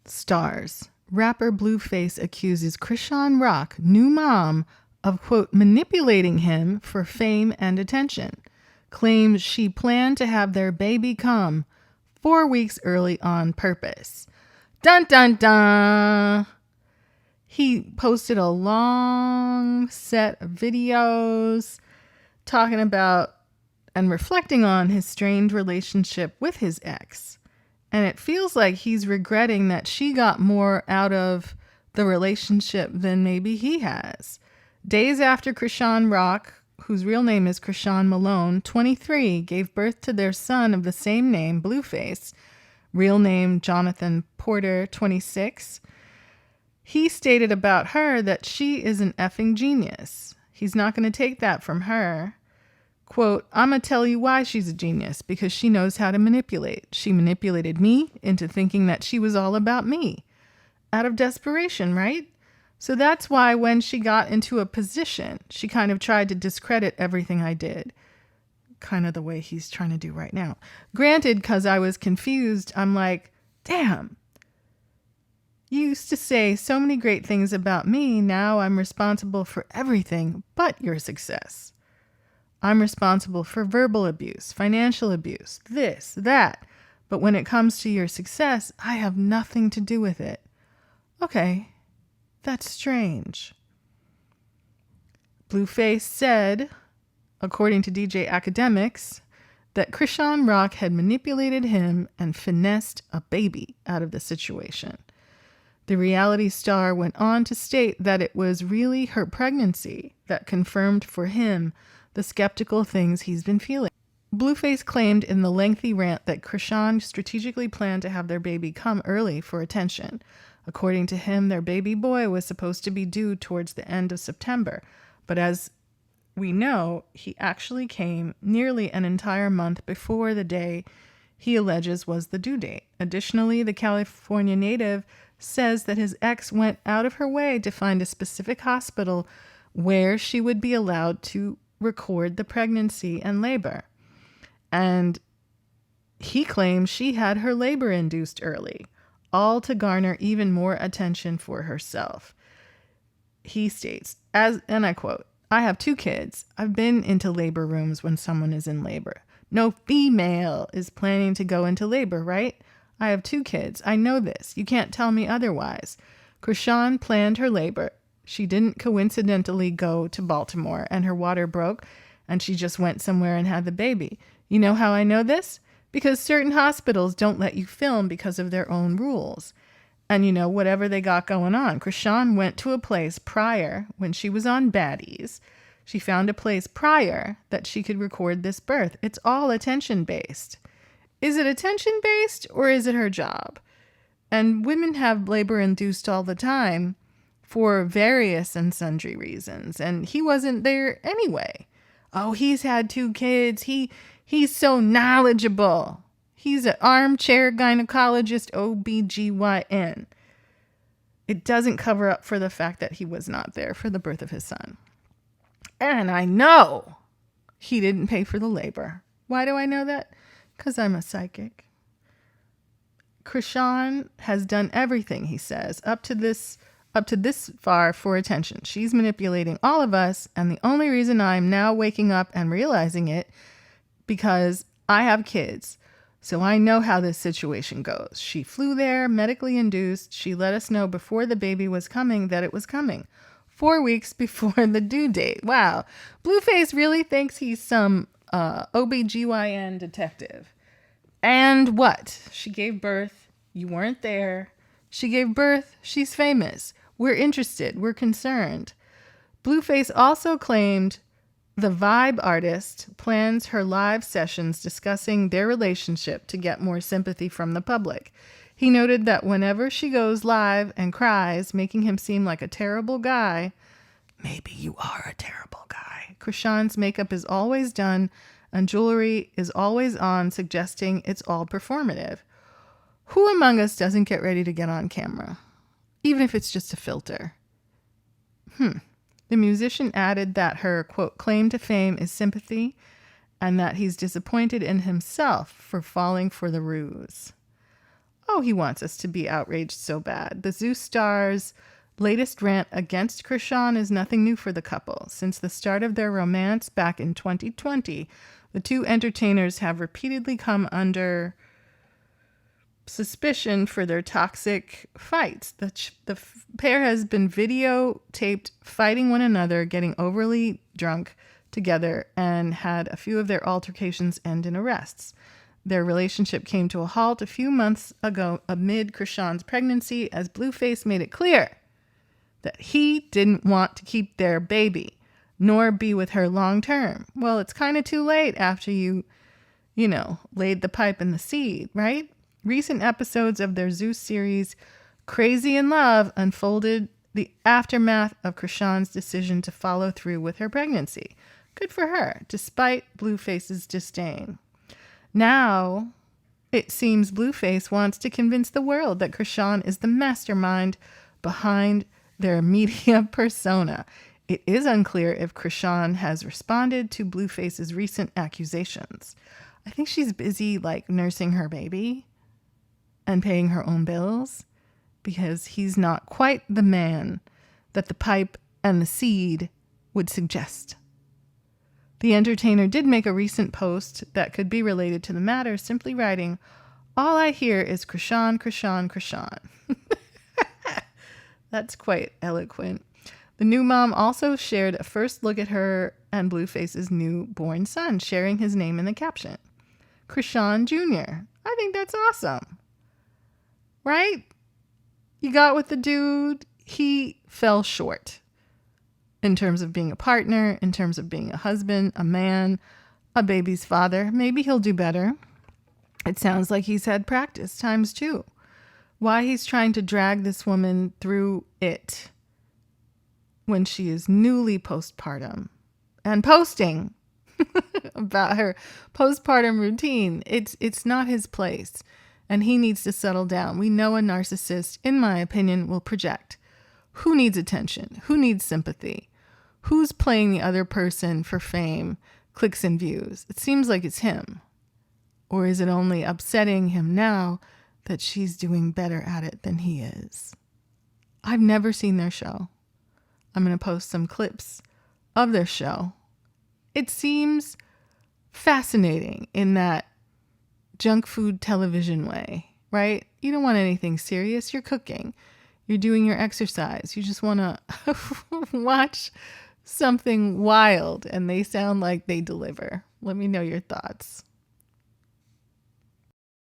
Stars. Rapper Blueface accuses Chrisean Rock, new mom, of, quote, manipulating him for fame and attention. Claims she planned to have their baby come 4 weeks early on purpose. Dun dun dun! He posted a long set of videos talking about and reflecting on his strained relationship with his ex. And it feels like he's regretting that she got more out of the relationship than maybe he has. Days after Chrisean Rock, whose real name is Chrisean Malone, 23, gave birth to their son of the same name, Blueface, real name Jonathan Porter, 26, he stated about her that she is an effing genius. He's not going to take that from her. Quote, I'm going to tell you why she's a genius, because she knows how to manipulate. She manipulated me into thinking that she was all about me. Out of desperation, right? So that's why when she got into a position, she kind of tried to discredit everything I did. Kind of the way he's trying to do right now. Granted, because I was confused, I'm like, damn. You used to say so many great things about me. Now I'm responsible for everything but your success. I'm responsible for verbal abuse, financial abuse, this, that. But when it comes to your success, I have nothing to do with it. Okay, that's strange. Blueface said, according to DJ Academics, that Chrisean Rock had manipulated him and finessed a baby out of the situation. The reality star went on to state that it was really her pregnancy that confirmed for him the skeptical things he's been feeling. Blueface claimed in the lengthy rant that Chrisean strategically planned to have their baby come early for attention. According to him, their baby boy was supposed to be due towards the end of September, but as we know, he actually came nearly an entire month before the day he alleges was the due date. Additionally, the California native says that his ex went out of her way to find a specific hospital where she would be allowed to record the pregnancy and labor. And he claims she had her labor induced early, all to garner even more attention for herself. He states, and I quote, I have 2 kids. I've been into labor rooms when someone is in labor. No female is planning to go into labor, right? I have 2 kids. I know this. You can't tell me otherwise. Chrisean planned her labor. She didn't coincidentally go to Baltimore and her water broke and she just went somewhere and had the baby. You know how I know this? Because certain hospitals don't let you film because of their own rules. And you know, whatever they got going on. Chrisean went to a place prior when she was on Baddies. She found a place prior that she could record this birth. It's all attention-based. Is it attention-based or is it her job? And women have labor-induced all the time for various and sundry reasons. And he wasn't there anyway. Oh, he's had 2 kids. He's so knowledgeable. He's an armchair gynecologist, OBGYN. It doesn't cover up for the fact that he was not there for the birth of his son. And I know he didn't pay for the labor. Why do I know that? Because I'm a psychic. Chrisean has done everything, he says, up to this far for attention. She's manipulating all of us, and the only reason I'm now waking up and realizing it because I have kids. So I know how this situation goes. She flew there, medically induced. She let us know before the baby was coming that it was coming. 4 weeks before the due date. Wow. Blueface really thinks he's some OBGYN detective. And what? She gave birth. You weren't there. She gave birth. She's famous. We're interested. We're concerned. Blueface also claimed the Vibe artist plans her live sessions discussing their relationship to get more sympathy from the public. He noted that whenever she goes live and cries, making him seem like a terrible guy, maybe you are a terrible guy. Chrisean's makeup is always done and jewelry is always on, suggesting it's all performative. Who among us doesn't get ready to get on camera? Even if it's just a filter. The musician added that her, quote, claim to fame is sympathy and that he's disappointed in himself for falling for the ruse. Oh, he wants us to be outraged so bad. The Zeus star's latest rant against Chrisean is nothing new for the couple. Since the start of their romance back in 2020, the two entertainers have repeatedly come under suspicion for their toxic fights. The pair has been videotaped fighting one another, getting overly drunk together, and had a few of their altercations end in arrests. Their relationship came to a halt a few months ago amid Chrisean's pregnancy, as Blueface made it clear that he didn't want to keep their baby, nor be with her long term. Well, it's kind of too late after you laid the pipe in the seed, right? Recent episodes of their Zeus series, Crazy in Love, unfolded the aftermath of Chrisean's decision to follow through with her pregnancy. Good for her, despite Blueface's disdain. Now, it seems Blueface wants to convince the world that Chrisean is the mastermind behind their media persona. It is unclear if Chrisean has responded to Blueface's recent accusations. I think she's busy nursing her baby and paying her own bills, because he's not quite the man that the pipe and the seed would suggest. The entertainer did make a recent post that could be related to the matter, simply writing, "All I hear is Chrisean, Chrisean, Chrisean." That's quite eloquent. The new mom also shared a first look at her and Blueface's newborn son, sharing his name in the caption, Chrisean Jr. I think that's awesome. Right? You got with the dude, he fell short in terms of being a partner, in terms of being a husband, a man, a baby's father. Maybe he'll do better. It sounds like he's had practice times two. Why he's trying to drag this woman through it when she is newly postpartum and posting about her postpartum routine. It's not his place, and he needs to settle down. We know a narcissist, in my opinion, will project. Who needs attention? Who needs sympathy? Who's playing the other person for fame, clicks, and views? It seems like it's him. Or is it only upsetting him now that she's doing better at it than he is? I've never seen their show. I'm going to post some clips of their show. It seems fascinating in that junk food television way, right? You don't want anything serious. You're cooking. You're doing your exercise. You just want to watch something wild, and they sound like they deliver. Let me know your thoughts.